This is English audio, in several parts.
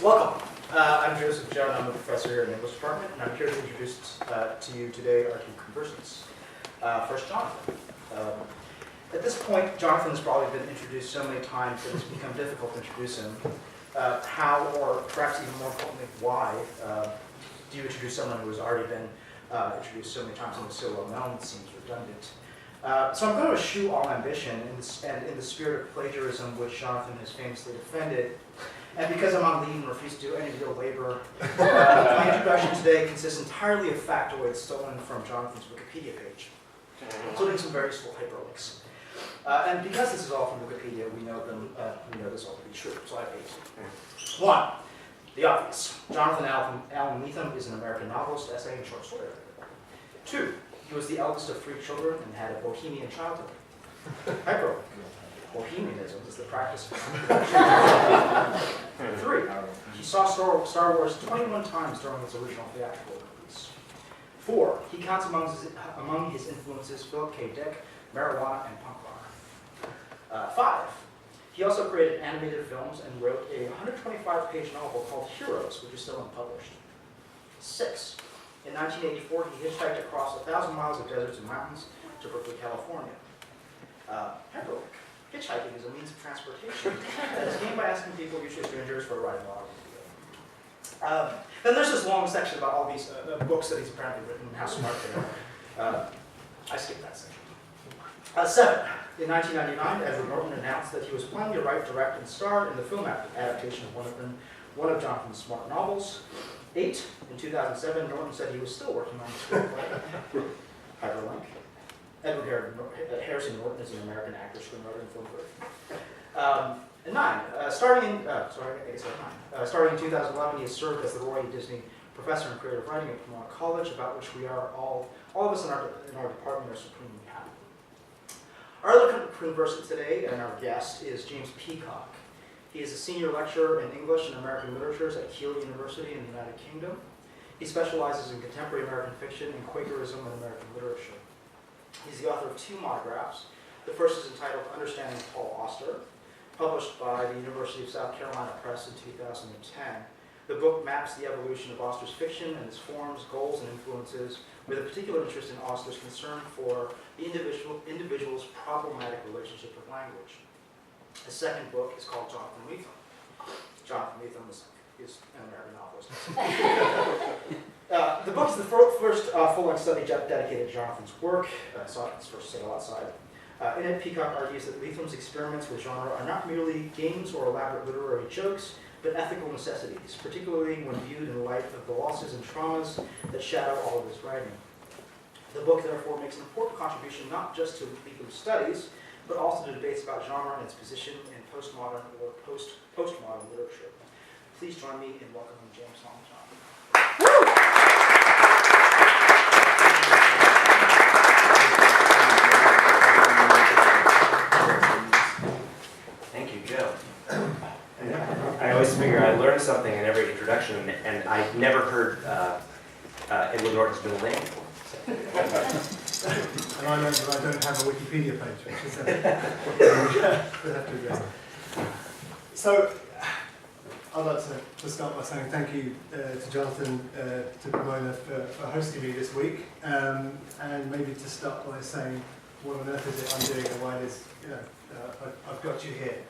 Welcome. I'm Joseph John. I'm a professor here in the English department, and I'm here to introduce to you today our two conversants. First, Jonathan. At this point, Jonathan has probably been introduced so many times that it's become difficult to introduce him. How, or perhaps even more importantly, why do you introduce someone who has already been introduced so many times and is so well known? It seems redundant. So I'm going to eschew all ambition and in the spirit of plagiarism, which Jonathan has famously defended. And because I'm on leave and refuse to do any real labor, my introduction today consists entirely of factoids stolen from Jonathan's Wikipedia page, including some very small hyperlinks. And because this is all from Wikipedia, we know this all to be true. So I have 8. 1. The obvious. Jonathan Lethem is an American novelist, essay, and short story writer. 2. He was the eldest of 3 children and had a bohemian childhood. Hyperlink. Bohemianism is the practice of 3. He saw Star Wars 21 times during its original theatrical release. 4. He counts among his influences Philip K. Dick, marijuana, and punk rock. 5. He also created animated films and wrote a 125-page novel called Heroes, which is still unpublished. 6. In 1984, he hitchhiked across 1,000 miles of deserts and mountains to Berkeley, California. Hyperlink. Hitchhiking is a means of transportation that is gained by asking people, usually strangers, for a ride in an automobile. Then there's this long section about all these books that he's apparently written and how smart they are. I skipped that section. 7. In 1999, Edward Norton announced that he was planning to write, direct, and star in the film adaptation of one of Jonathan's smart novels. 8. In 2007, Norton said he was still working on the screenplay. Hyperlink. Edward Harrison Norton is an American actor, screenwriter, and film critic. And 9. Starting in 2011, he has served as the Roy Disney Professor in Creative Writing at Pomona College, about which we are all of us in our department are supremely happy. Our other conversant today and our guest is James Peacock. He is a senior lecturer in English and American literatures at Keele University in the United Kingdom. He specializes in contemporary American fiction and Quakerism and American literature. He's the author of 2 monographs. The first is entitled Understanding Paul Auster, published by the University of South Carolina Press in 2010. The book maps the evolution of Auster's fiction and its forms, goals, and influences, with a particular interest in Auster's concern for the individual's problematic relationship with language. The second book is called Jonathan Lethem. Jonathan Lethem is an American novelist. The book is the first full-length study dedicated to Jonathan's work, so it's first to go outside. In it, Peacock argues that Lethem's experiments with genre are not merely games or elaborate literary jokes, but ethical necessities, particularly when viewed in light of the losses and traumas that shadow all of his writing. The book, therefore, makes an important contribution not just to Lethem's studies, but also to debates about genre and its position in postmodern or postmodern literature. Please join me in welcoming James Lethem. Thank you, Joe. I always figure I learn something in every introduction, and I never heard Edward Norton's middle name before. So. And I learned that I don't have a Wikipedia page, which is we'll have to address. So, I'd like to start by saying thank you to Jonathan, to Pomona for hosting me this week, and maybe to start by saying what on earth is it I'm doing and why it is, I've got you here.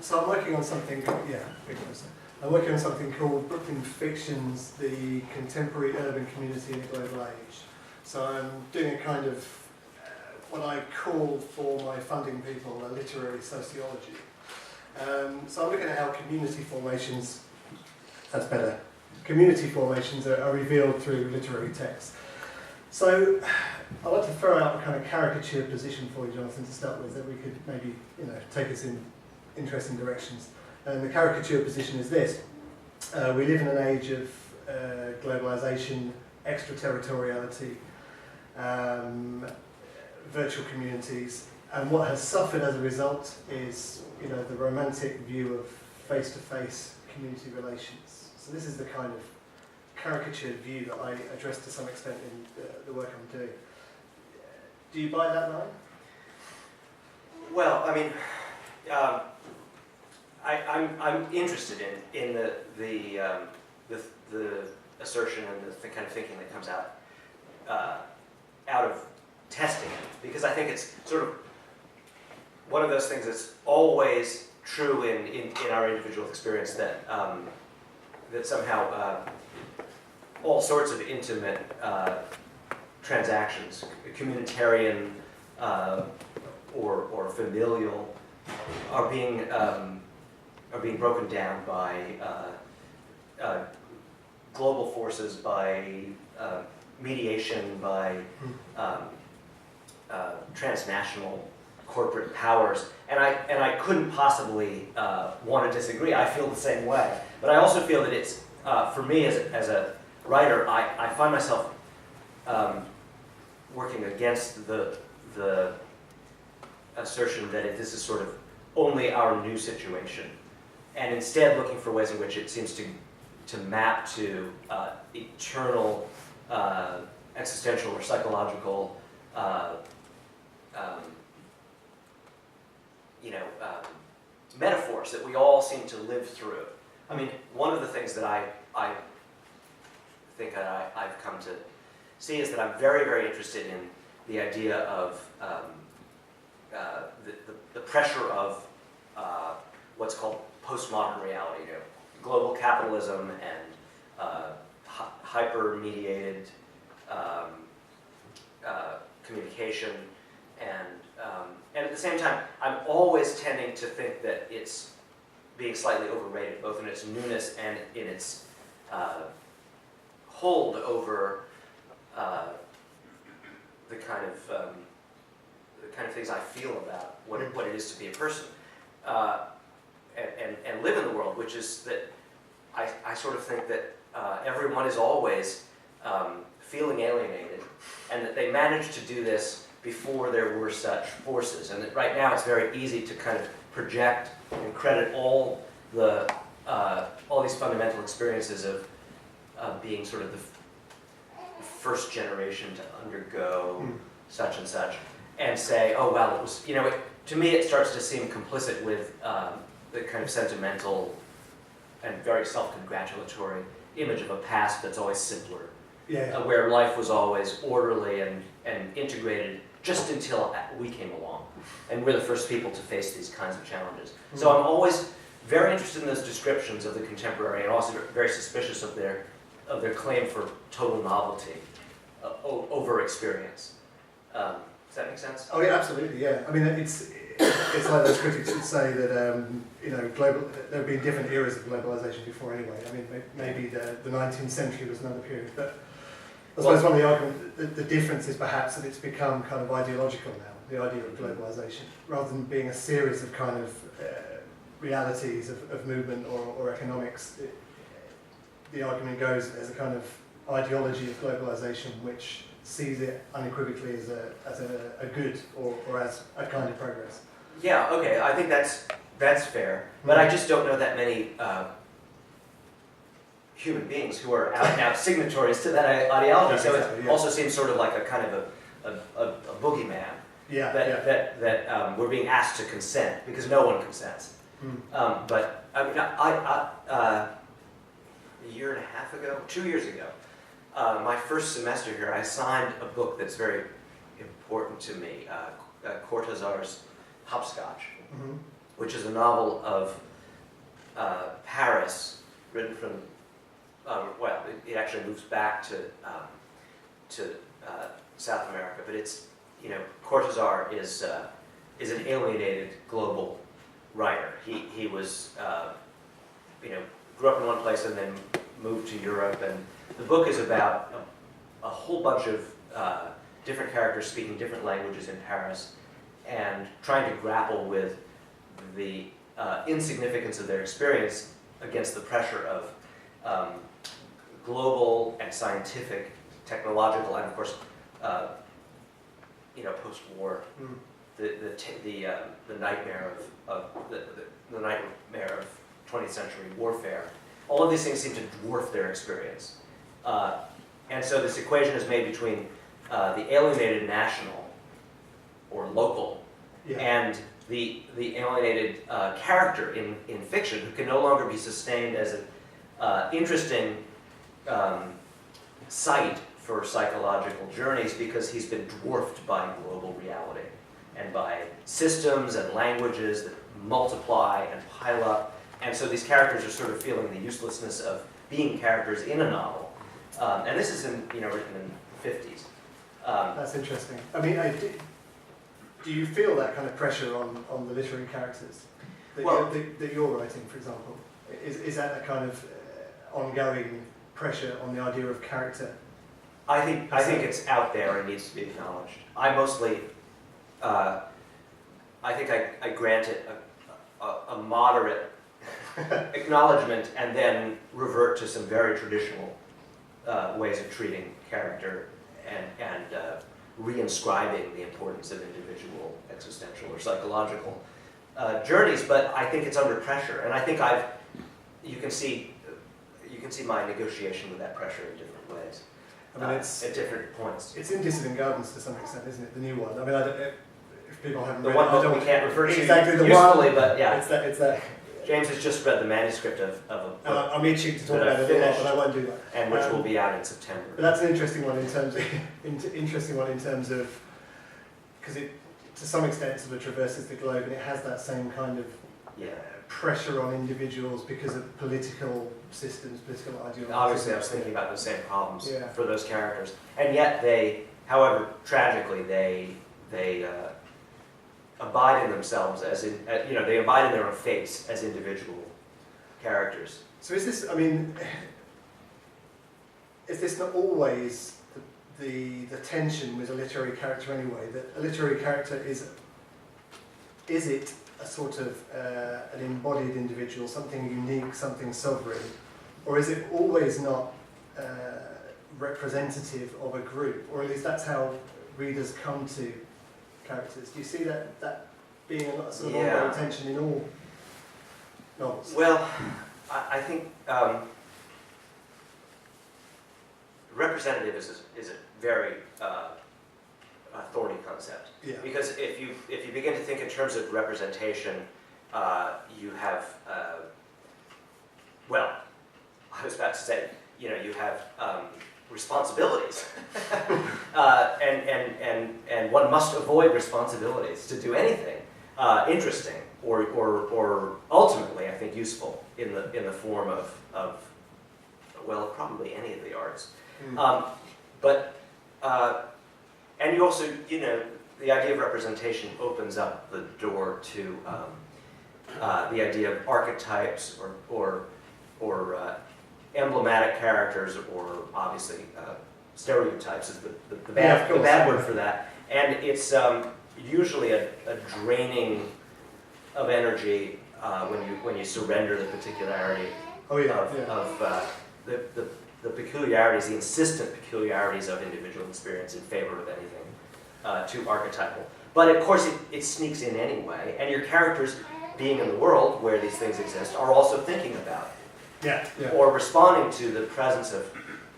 So I'm working on something, I'm working on something called Brooklyn Fictions, the Contemporary Urban Community in a Global Age. So I'm doing a kind of, what I call for my funding people, a literary sociology. So I'm looking at how community formations, that's better, community formations are revealed through literary text. So I'd like to throw out a kind of caricature position for you, Jonathan, to start with, that we could maybe take us in interesting directions. And the caricature position is this. We live in an age of globalization, extraterritoriality, virtual communities, and what has suffered as a result is the romantic view of face-to-face community relations. So this is the kind of caricatured view that I address to some extent in the work I'm doing. Do you buy that line? Well, I mean, I'm interested in the assertion and the kind of thinking that comes out of testing it, because I think it's sort of one of those things that's always true in our individual experience, that that somehow all sorts of intimate transactions, communitarian or familial, are being broken down by global forces, by mediation, by transnational corporate powers, and I couldn't possibly want to disagree. I feel the same way, but I also feel that it's for me as a writer, I find myself working against the assertion that this is sort of only our new situation, and instead looking for ways in which it seems to map to eternal existential or psychological metaphors that we all seem to live through. I mean, one of the things that I think I've come to see is that I'm very, very interested in the idea of the pressure of what's called postmodern reality, global capitalism and hyper-mediated communication, and at the same time, I'm always tending to think that it's being slightly overrated, both in its newness and in its hold over the kind of things I feel about what it is to be a person, and live in the world, which is that I sort of think that everyone is always feeling alienated, and that they managed to do this before there were such forces, and that right now it's very easy to kind of project and credit all these fundamental experiences of being sort of the first generation to undergo such and such, and say, oh well, it was, to me it starts to seem complicit with the kind of sentimental and very self-congratulatory image of a past that's always simpler, where life was always orderly and integrated just until we came along, and we're the first people to face these kinds of challenges. So I'm always very interested in those descriptions of the contemporary, and also very suspicious of their claim for total novelty over experience. Does that make sense? Oh yeah, absolutely. Yeah, I mean it's like those critics would say that there have been different eras of globalization before anyway. I mean maybe the 19th century was another period, but I suppose one of the arguments, the difference is perhaps that it's become kind of ideological now, the idea of globalization, rather than being a series of kind of realities of movement or economics. The argument goes as a kind of ideology of globalization, which sees it unequivocally as a good or as a kind of progress. Yeah, okay, I think that's fair, but I just don't know that many human beings who are out and out signatories to that ideology. So it also seems sort of like a kind of a boogeyman. That we're being asked to consent because no one consents. But I mean, a year and a half ago, 2 years ago, my first semester here, I signed a book that's very important to me, Cortázar's Hopscotch, which is a novel of Paris, written from, it actually moves back to South America, but it's, Cortázar is an alienated global writer. He was, grew up in one place and then moved to Europe, and the book is about a whole bunch of different characters speaking different languages in Paris and trying to grapple with the insignificance of their experience against the pressure of global and scientific, technological, and of course, post-war, the nightmare of the nightmare of 20th century warfare. All of these things seem to dwarf their experience, and so this equation is made between the alienated national or local and the alienated character in fiction who can no longer be sustained as an interesting site for psychological journeys because he's been dwarfed by global reality and by systems and languages that multiply and pile up. And so these characters are sort of feeling the uselessness of being characters in a novel. And this is written in the 50s. That's interesting. I mean, do you feel that kind of pressure on the literary characters that you're writing, for example? Is that a kind of ongoing pressure on the idea of character? I think it's out there and needs to be acknowledged. I mostly, I think I grant it a moderate acknowledgement and then revert to some very traditional ways of treating character and reinscribing the importance of individual existential or psychological journeys. But I think it's under pressure, and I think you can see my negotiation with that pressure in different ways. I mean, it's at different points. It's in Dissident Gardens to some extent, isn't it? The new one. I mean, if people haven't The read one it, book we can't refer to exactly the usefully, one. but yeah. It's that. James has just read the manuscript of a book, I'm itching to talk that about I've it a lot, finished, but I won't do that. and which will be out in September. But that's an interesting one in terms of because it to some extent sort of traverses the globe and it has that same kind of pressure on individuals because of political systems, political ideologies. Obviously, I was thinking about the same problems Yeah. for those characters, and yet they, however tragically, they abide in themselves they abide in their own fates as individual characters. So is this? I mean, is this not always the tension with a literary character anyway? That a literary character is it a sort of an embodied individual, something unique, something sovereign, or is it always not representative of a group? Or at least that's how readers come to characters. Do you see that being a sort of ongoing tension in all novels? Well, I think representative is a very thorny concept. Yeah. Because if you begin to think in terms of representation, you have I was about to say, you have responsibilities, and one must avoid responsibilities to do anything interesting or ultimately, I think, useful in the form of probably any of the arts. And you also, the idea of representation opens up the door to the idea of archetypes or emblematic characters, or obviously stereotypes is the bad word for that. And it's usually a draining of energy when you surrender the particularity of the peculiarities, the insistent peculiarities of individual experience in favor of anything too archetypal. But of course it sneaks in anyway, and your characters, being in the world where these things exist, are also thinking about or responding to the presence of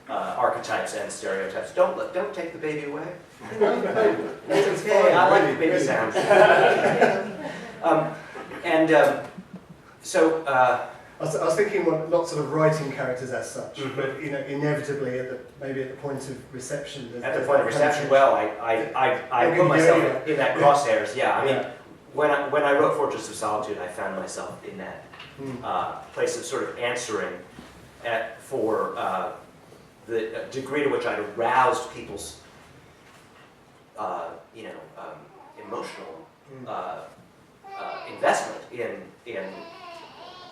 archetypes and stereotypes. Don't take the baby away. It's Okay, fine, I like really, the baby really. sounds. I was thinking not sort of writing characters as such, Mhm. but inevitably maybe at the point of reception. At the point of reception, I put myself in that crosshairs. Yeah, I mean, when I wrote Fortress of Solitude, I found myself in that place of sort of answering for the degree to which I'd aroused people's, emotional investment in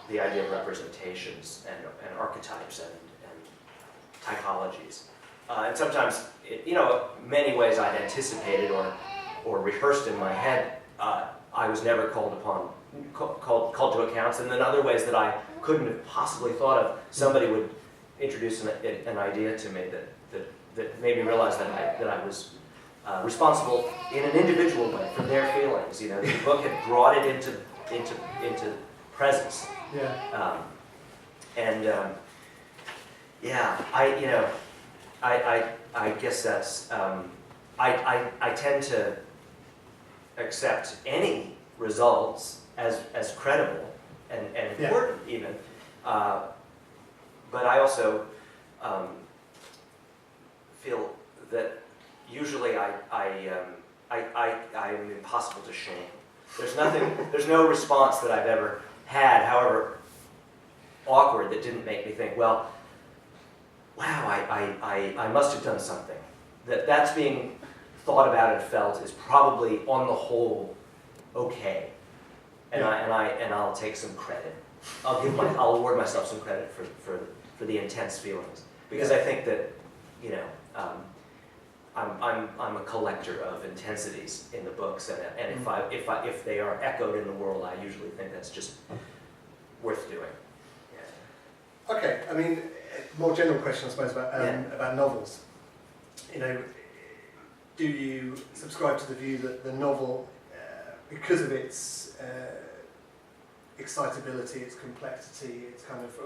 the idea of representations and archetypes and typologies. And sometimes, many ways I'd anticipated or rehearsed in my head, I was never called to accounts, and then other ways that I couldn't have possibly thought of, somebody would introduce an idea to me that made me realize that I was responsible in an individual way for their feelings. The book had brought it into presence. Yeah. I guess that's I tend to accept any results as credible and important even. But I also feel that usually I'm impossible to shame. There's no response that I've ever had, however awkward, that didn't make me think, well, wow, I must have done something. That's being thought about and felt is probably on the whole okay, and I'll take some credit. I'll award myself some credit for the intense feelings, because I think that, you know, I'm a collector of intensities in the books, and if they are echoed in the world, I usually think that's just worth doing. Yeah. Okay, I mean, more general question, I suppose, about novels. You know, do you subscribe to the view that the novel, because of its excitability, its complexity, its kind of,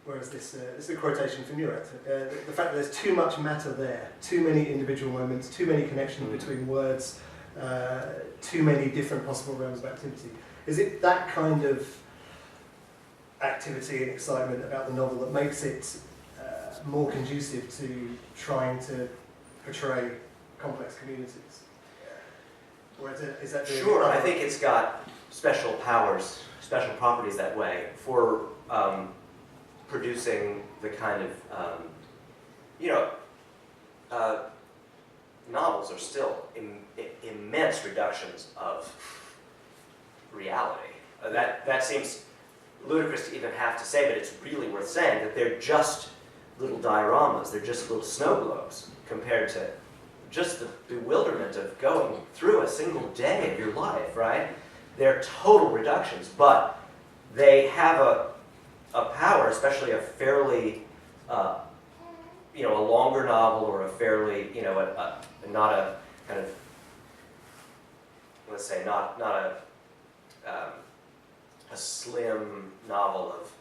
whereas this is a quotation from Murat, the fact that there's too much matter there, too many individual moments, too many connections between words, too many different possible realms of activity. Is it that kind of activity and excitement about the novel that makes it more conducive to trying to portray complex communities? Or is that Sure, I think it's got special powers, special properties that way for producing the kind of, novels are still immense reductions of reality. That seems ludicrous to even have to say, but it's really worth saying that they're just little dioramas, they're just little snow globes compared to just the bewilderment of going through a single day of your life, right? They're total reductions, but they have a power, especially a fairly, a longer novel or a fairly, not a kind of, let's say, not a slim novel of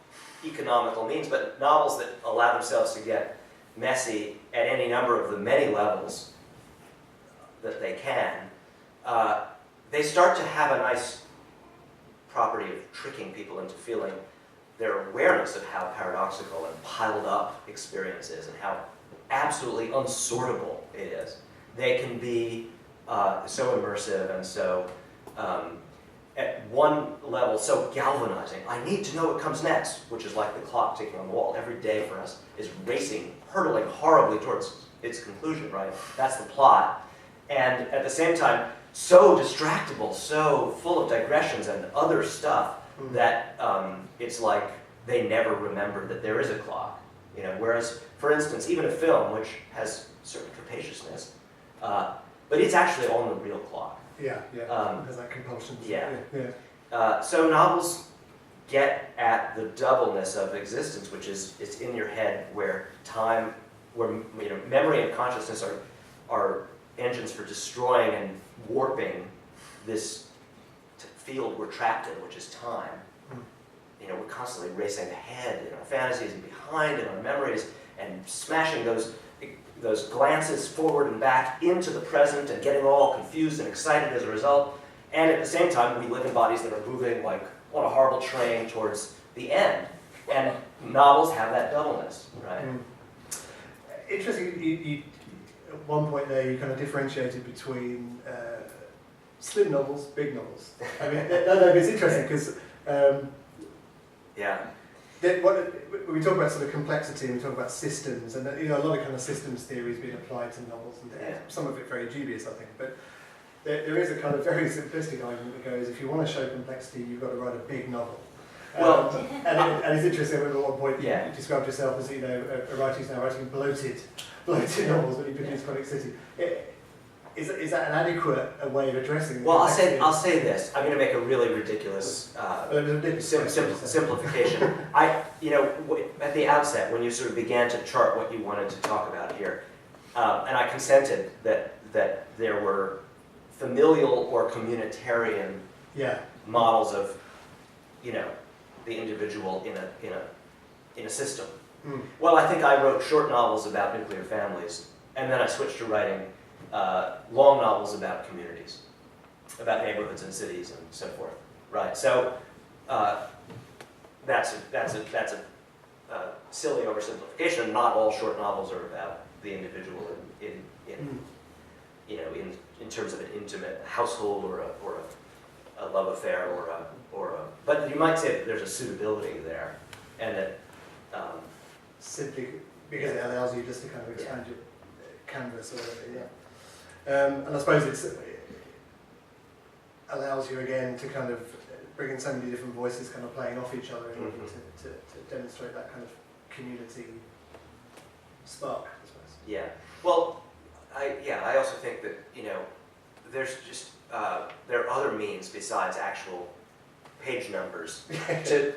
economical means, but novels that allow themselves to get messy at any number of the many levels that they can, they start to have a nice property of tricking people into feeling their awareness of how paradoxical and piled up experience is and how absolutely unsortable it is. They can be so immersive and so, at one level, so galvanizing. I need to know what comes next, which is like the clock ticking on the wall. Every day for us is racing, hurtling horribly towards its conclusion, right? That's the plot. And at the same time, so distractible, so full of digressions and other stuff that it's like they never remember that there is a clock. Whereas, for instance, even a film, which has certain capaciousness, but it's actually on the real clock. Yeah, has that compulsion. So novels get at the doubleness of existence, which is it's in your head, where time, where memory and consciousness are engines for destroying and warping this field we're trapped in, which is time. We're constantly racing ahead in our fantasies and behind in our memories and smashing those glances forward and back into the present and getting all confused and excited as a result. And at the same time, we live in bodies that are moving like on a horrible train towards the end. And novels have that doubleness, right? Interesting, you at one point there you kind of differentiated between slim novels, big novels. I mean, it's interesting because when we talk about sort of complexity and we talk about systems, and a lot of kind of systems theory is being applied to novels, and some of it very dubious, I think. But there is a kind of very simplistic argument that goes, if you want to show complexity, you've got to write a big novel. And it's interesting. I remember at one point you described yourself as a writer who's now writing bloated novels when you produce Chronic City. Is that an adequate way of addressing? Well, I'll say this. I'm going to make a really ridiculous simplification. At the outset, when you sort of began to chart what you wanted to talk about here, and I consented that there were familial or communitarian models of, the individual in a system. Well, I think I wrote short novels about nuclear families, and then I switched to writing long novels about communities. about neighborhoods and cities and so forth, right? So that's a silly oversimplification. Not all short novels are about the individual in terms of an intimate household or a love affair but you might say that there's a suitability there, and that simply because it allows you just to kind of expand your canvas or whatever, and I suppose it allows you again to kind of bring in so many different voices kind of playing off each other in order to demonstrate that kind of community spark, I suppose. Yeah. Well, I also think that, there's just, there are other means besides actual page numbers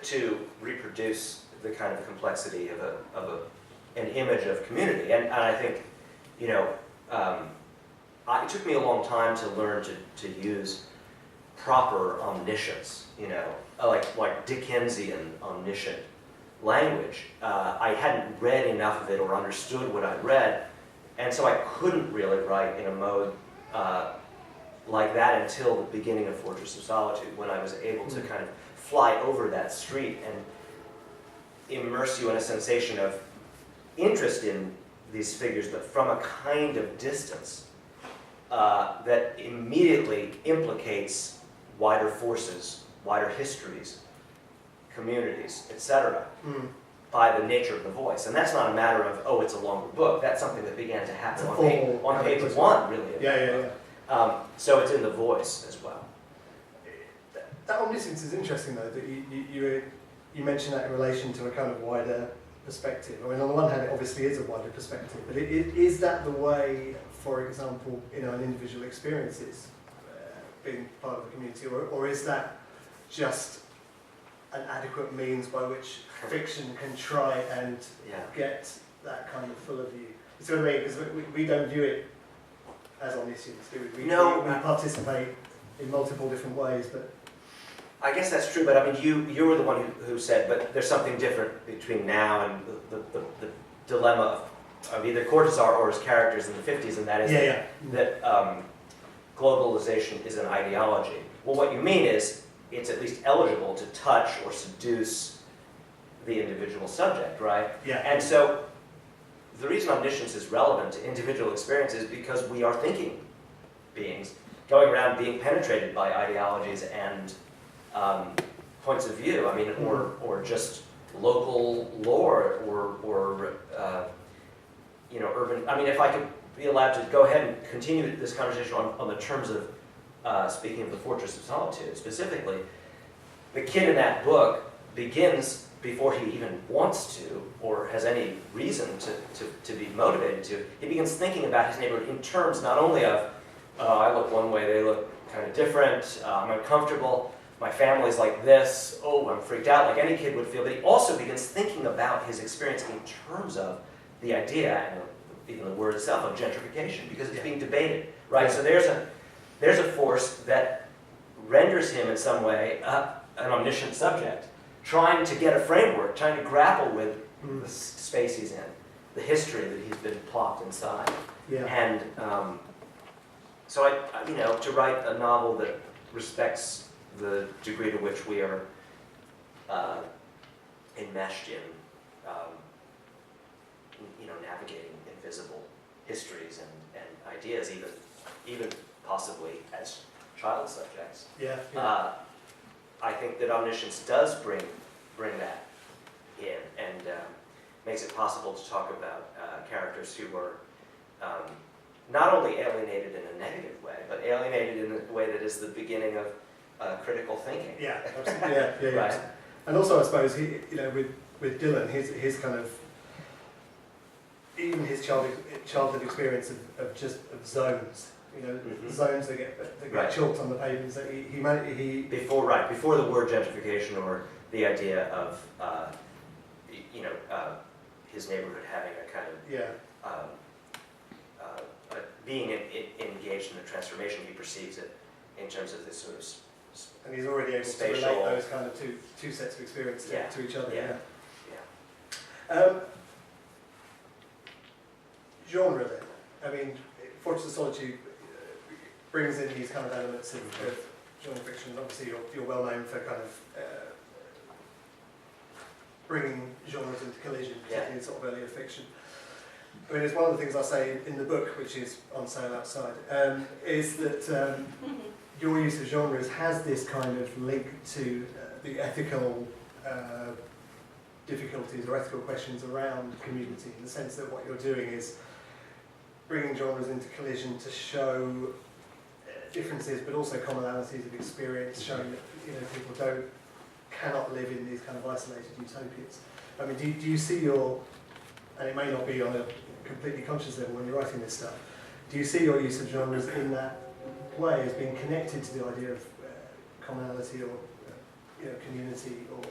to reproduce the kind of complexity of an image of community. And I think, it took me a long time to learn to use proper omniscience, like Dickensian omniscient language. I hadn't read enough of it or understood what I'd read, and so I couldn't really write in a mode like that until the beginning of Fortress of Solitude, when I was able to kind of fly over that street and immerse you in a sensation of interest in these figures, but from a kind of distance that immediately implicates wider forces, wider histories, communities, etc., by the nature of the voice. And that's not a matter of, oh, it's a longer book. That's something that began to happen on page one, really. So it's in the voice as well. That omniscience is interesting, though, that you mentioned that in relation to a kind of wider perspective. I mean, on the one hand, it obviously is a wider perspective, but is that the way, for example, an individual experiences being part of the community, or is that just an adequate means by which fiction can try and get that kind of fuller view? You see what I mean? Because we don't view it as omniscience, do we? We participate in multiple different ways, but... I guess that's true, but I mean, you were the one who said, but there's something different between now and the dilemma of either Cortázar or his characters in the 50s, and that is that globalization is an ideology. Well, what you mean is, it's at least eligible to touch or seduce the individual subject, right? Yeah. And so the reason omniscience is relevant to individual experience is because we are thinking beings going around being penetrated by ideologies and points of view. I mean, or just local lore or urban. I mean, if I could be allowed to go ahead and continue this conversation on the terms of speaking of the Fortress of Solitude specifically, the kid in that book begins before he even wants to or has any reason to be motivated to. He begins thinking about his neighborhood in terms not only of, I look one way, they look kind of different, I'm uncomfortable, my family's like this, oh, I'm freaked out, like any kid would feel, but he also begins thinking about his experience in terms of the idea, and even the word itself, of gentrification, because it's being debated, right? So there's a force that renders him in some way an omniscient subject, trying to get a framework, trying to grapple with the space he's in, the history that he's been plopped inside. Yeah. And so to write a novel that respects the degree to which we are enmeshed in, navigating invisible histories and ideas, even possibly as child subjects. Yeah. I think that omniscience does bring that in and makes it possible to talk about characters who are not only alienated in a negative way, but alienated in a way that is the beginning of critical thinking. Yeah, absolutely. Yeah. Right. And also, I suppose, with Dylan, his kind of, even his childhood experience of zones, zones that get chalked on the pavements. That he before the word gentrification or the idea of his neighborhood having a kind of being engaged in a transformation, he perceives it in terms of this sort of and he's already able to relate those kind of two sets of experience to each other. Genre then. I mean, Fortress of Solitude brings in these kind of elements of genre fiction. Obviously, you're well known for kind of bringing genres into collision, particularly in sort of earlier fiction. I mean, it's one of the things I say in the book, which is on sale outside, is that your use of genres has this kind of link to the ethical difficulties or ethical questions around community, in the sense that what you're doing is bringing genres into collision to show differences, but also commonalities of experience, showing that people cannot live in these kind of isolated utopias. I mean, do you see and it may not be on a completely conscious level when you're writing this stuff, do you see your use of genres in that way as being connected to the idea of commonality or community or?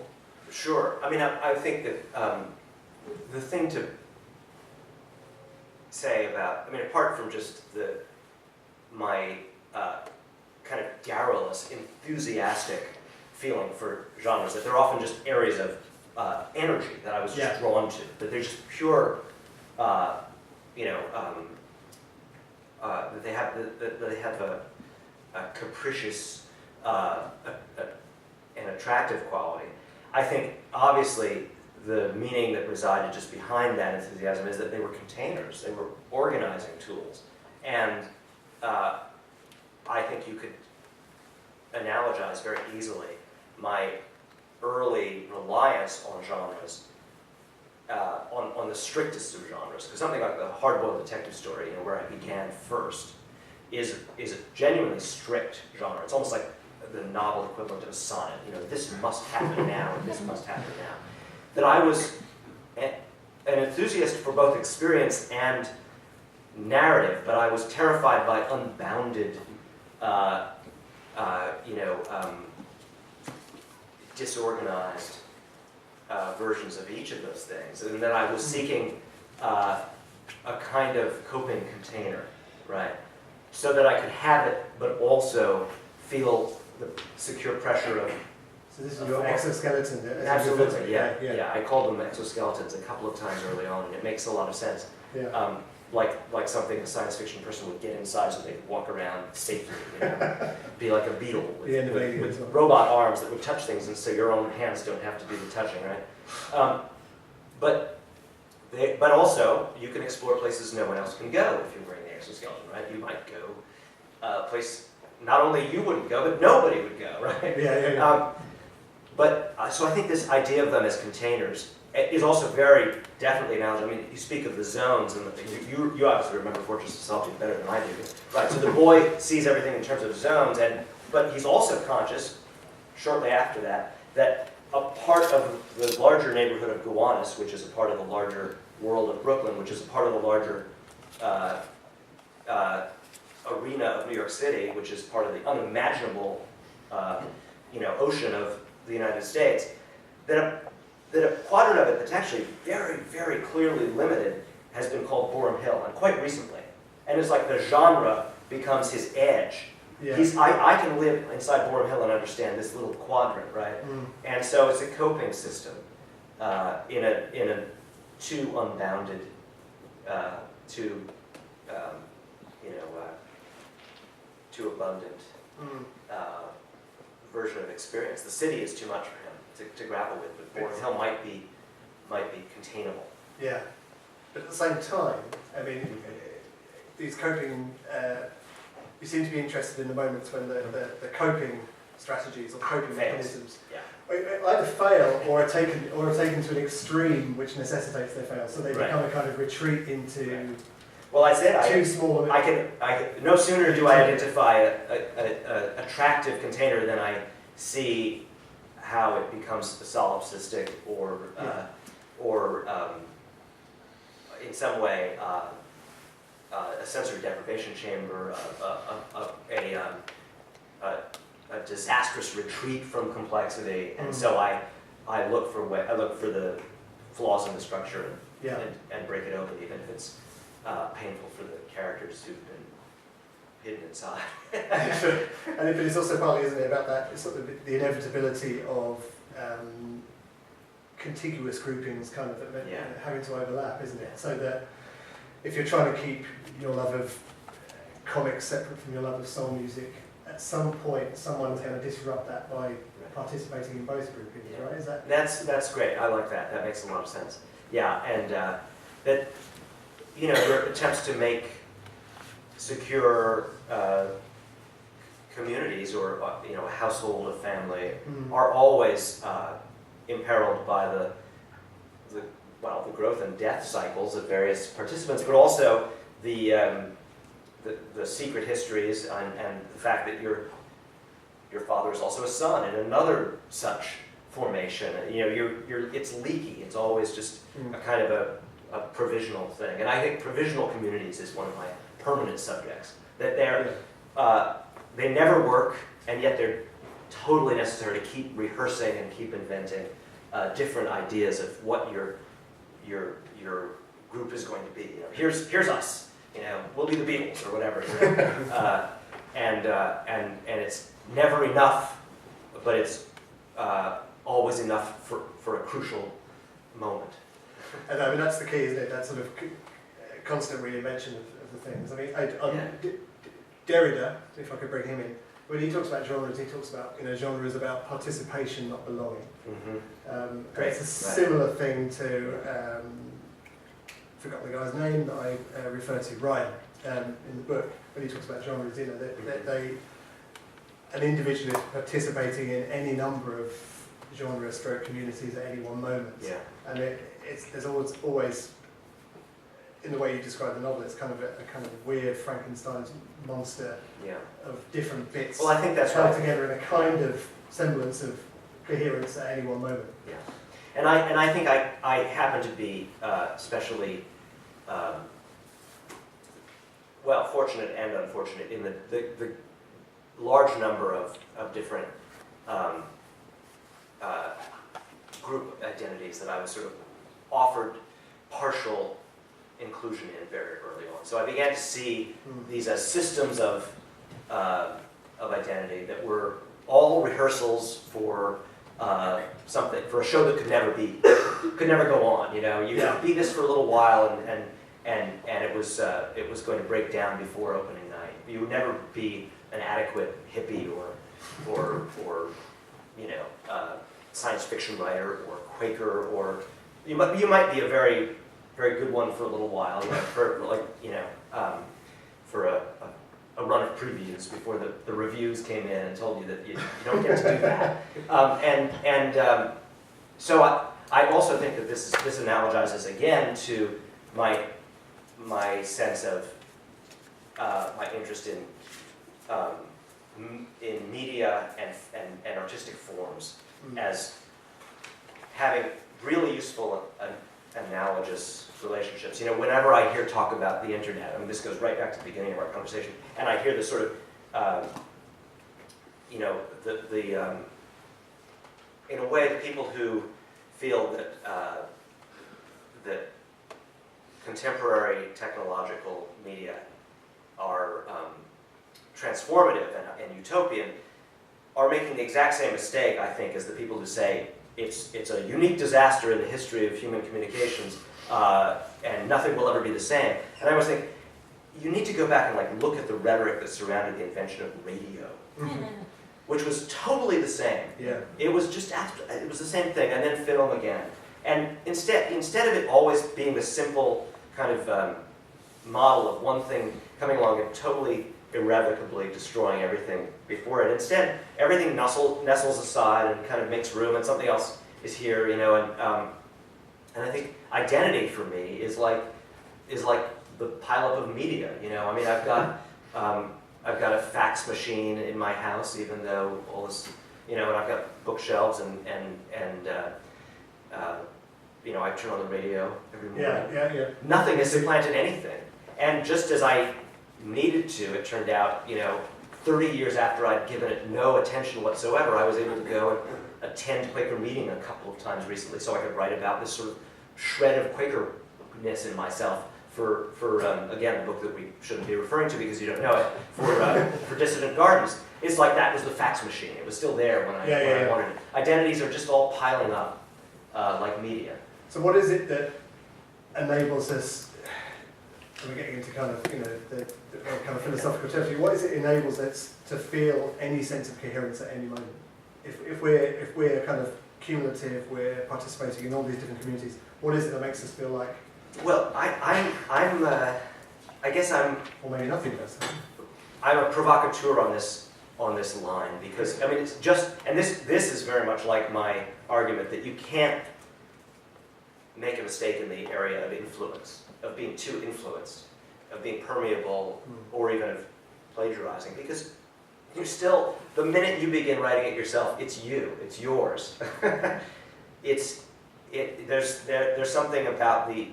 Sure. I mean, I think that the thing to say about, I mean, apart from just my kind of garrulous, enthusiastic feeling for genres, that they're often just areas of energy that I was just drawn to, that they're just pure, that they have a capricious and attractive quality. I think, obviously, the meaning that resided just behind that enthusiasm is that they were containers, they were organizing tools. And I think you could analogize very easily my early reliance on genres, on the strictest of genres, because something like the hard-boiled detective story, where I began first, is a genuinely strict genre. It's almost like the novel equivalent of a sonnet. This must happen now, and this must happen now. That I was an enthusiast for both experience and narrative, but I was terrified by unbounded, disorganized versions of each of those things, and then I was seeking a kind of coping container, right, so that I could have it, but also feel the secure pressure of. So this is your exoskeleton. Absolutely, yeah. I called them exoskeletons a couple of times early on, and it makes a lot of sense. Yeah. Like something a science fiction person would get inside so they could walk around safely, be like a beetle with robot arms that would touch things, and so your own hands don't have to do the touching, right? But also, you can explore places no one else can go if you're wearing the exoskeleton, right? You might go a place not only you wouldn't go, but nobody would go, right? Yeah. So I think this idea of them as containers is also very definitely analogous. I mean, you speak of the zones, and you obviously remember Fortress of Solitude better than I do. Right, so the boy sees everything in terms of zones, but he's also conscious, shortly after that, that a part of the larger neighborhood of Gowanus, which is a part of the larger world of Brooklyn, which is a part of the larger arena of New York City, which is part of the unimaginable ocean of the United States, that a quadrant of it that's actually very, very clearly limited has been called Borum Hill, and quite recently. And it's like the genre becomes his edge. Yeah. I can live inside Borum Hill and understand this little quadrant, right? Mm. And so it's a coping system in a too unbounded, too abundant version of experience. The city is too much for him to grapple with, but Borum Hill might be containable. Yeah, but at the same time, I mean, these coping. You seem to be interested in the moments when the coping strategies or coping mechanisms either fail or are taken to an extreme which necessitates they fail. So they become a kind of retreat into. Right. Well, I said too small. I can. No sooner do I identify an attractive container than I see how it becomes solipsistic or in some way a sensory deprivation chamber, a disastrous retreat from complexity, and so I look for the flaws in the structure and break it open, even if it's painful for the characters who've been hidden inside. But it's also partly, isn't it, about that sort of the inevitability of contiguous groupings kind of having to overlap, isn't it? So that if you're trying to keep your love of comics separate from your love of soul music, at some point someone's going to disrupt that by participating in both groupings, Yeah. right? Is that? That's great. I like that. That makes a lot of sense. Yeah, and that, you know, your attempts to make secure communities or you know, a household, a family, are always imperiled by the growth and death cycles of various participants, but also the secret histories and the fact that your father is also a son in another such formation. You know, it's leaky. It's always just a kind of a provisional thing. And I think provisional communities is one of my permanent subjects. That they never work, and yet they're totally necessary to keep rehearsing and keep inventing different ideas of what your group is going to be. You know, here's us. You know, we'll be the Beatles or whatever. You know? And it's never enough, but it's always enough for a crucial moment. And I mean, that's the key, isn't it? That sort of constant reinvention of the things. I mean, Derrida, if I could bring him in, when he talks about genres, he talks about, you know, genre is about participation, not belonging. Great. It's a similar thing to, forgot the guy's name that I refer to, Ryan, in the book, when he talks about genres, you know, that an individual is participating in any number of genre-stroke communities at any one moment. Yeah. And there's always, in the way you describe the novel, it's kind of a kind of weird Frankenstein's monster of different bits. Well, I think that's held right. together in a kind of semblance of coherence at any one moment. Yeah, and I think I happen to be especially fortunate and unfortunate in the large number of different group identities that I was sort of offered partial inclusion in very early on. So I began to see these as systems of identity that were all rehearsals for something, for a show that could never go on. You know, you could be this for a little while, and it was going to break down before opening night. You would never be an adequate hippie or you know, science fiction writer or Quaker, or you might be a very very good one for a little while, you know, for a run of previews before the reviews came in and told you that you don't get to do that. So I also think that this analogizes again to my sense of my interest in media and artistic forms as having really useful analogous relationships. You know, whenever I hear talk about the internet, I mean, this goes right back to the beginning of our conversation, and I hear this sort of, you know, in a way, the people who feel that that contemporary technological media are transformative and utopian are making the exact same mistake, I think, as the people who say it's a unique disaster in the history of human communications, and nothing will ever be the same. And I always think, you need to go back and like look at the rhetoric that surrounded the invention of radio, which was totally the same. Yeah. It was just it was the same thing, and then film again. And instead of it always being the simple kind of model of one thing coming along and totally irrevocably destroying everything before it, instead everything nestles aside and kind of makes room, and something else is here, you know. And I think identity for me is like the pileup of media, you know. I mean, I've got a fax machine in my house, even though all this, you know, and I've got bookshelves and you know, I turn on the radio every morning. Yeah. Nothing has supplanted anything. And just as I needed to, it turned out, you know, 30 years after I'd given it no attention whatsoever, I was able to go and attend Quaker meeting a couple of times recently so I could write about this sort of shred of Quakerness in myself for again, a book that we shouldn't be referring to because you don't know it, for Dissident Gardens. It's like that was the fax machine. It was still there when I wanted it. Identities are just all piling up like media. So what is it that enables us and we're getting into kind of, the kind of philosophical territory, what is it enables us to feel any sense of coherence at any moment? If we're kind of cumulative, we're participating in all these different communities, what is it that makes us feel like? Well, I guess I'm Or maybe nothing does. I'm a provocateur on this line, because I mean it's just, and this is very much like my argument that you can't make a mistake in the area of influence, of being too influenced, of being permeable, or even of plagiarizing, because you still, the minute you begin writing it yourself, it's you, it's yours. There's something about the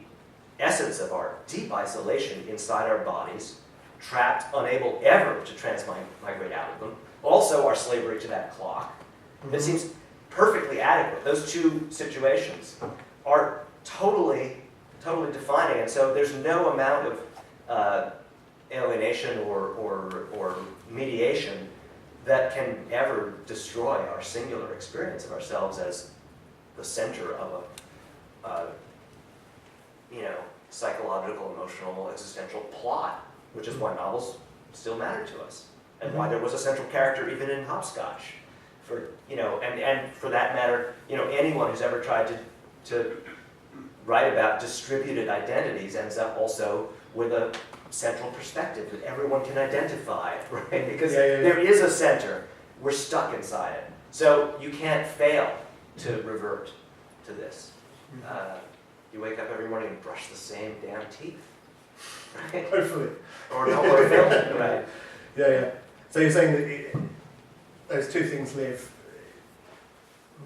essence of our deep isolation inside our bodies, trapped, unable ever to transmigrate out of them. Also our slavery to that clock, that seems perfectly adequate. Those two situations are totally defining, and so there's no amount of alienation or mediation that can ever destroy our singular experience of ourselves as the center of a psychological, emotional, existential plot, which is why novels still matter to us, and why there was a central character even in Hopscotch. And for that matter, anyone who's ever tried to write about distributed identities ends up also with a central perspective that everyone can identify, right? Because there is a center. We're stuck inside it. So you can't fail to revert to this. You wake up every morning and brush the same damn teeth, right? Hopefully. Or no more film, right? Yeah. So you're saying that those two things live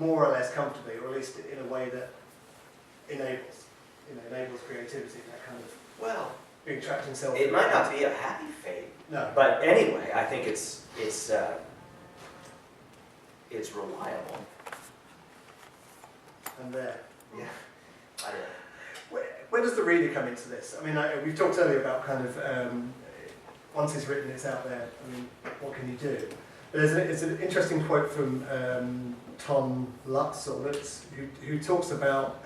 more or less comfortably, or at least in a way that enables creativity, that kind of being trapped in self. It might not be a happy fate. No. But anyway, I think it's reliable. And there. Yeah. I don't know. Where does the reader come into this? I mean, we've talked earlier about kind of once it's written, it's out there. I mean, what can you do? But there's an interesting quote from Tom Lutz, who talks about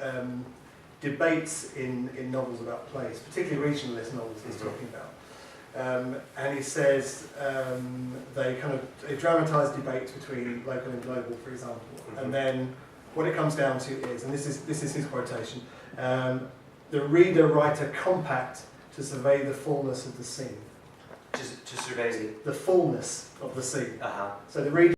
debates in novels about place, particularly regionalist novels he's talking about. And he says they dramatise debates between local and global, for example. And then what it comes down to is, and this is his quotation, the reader-writer compact to survey the fullness of the scene. To survey the fullness of the scene. Uh-huh. So the reader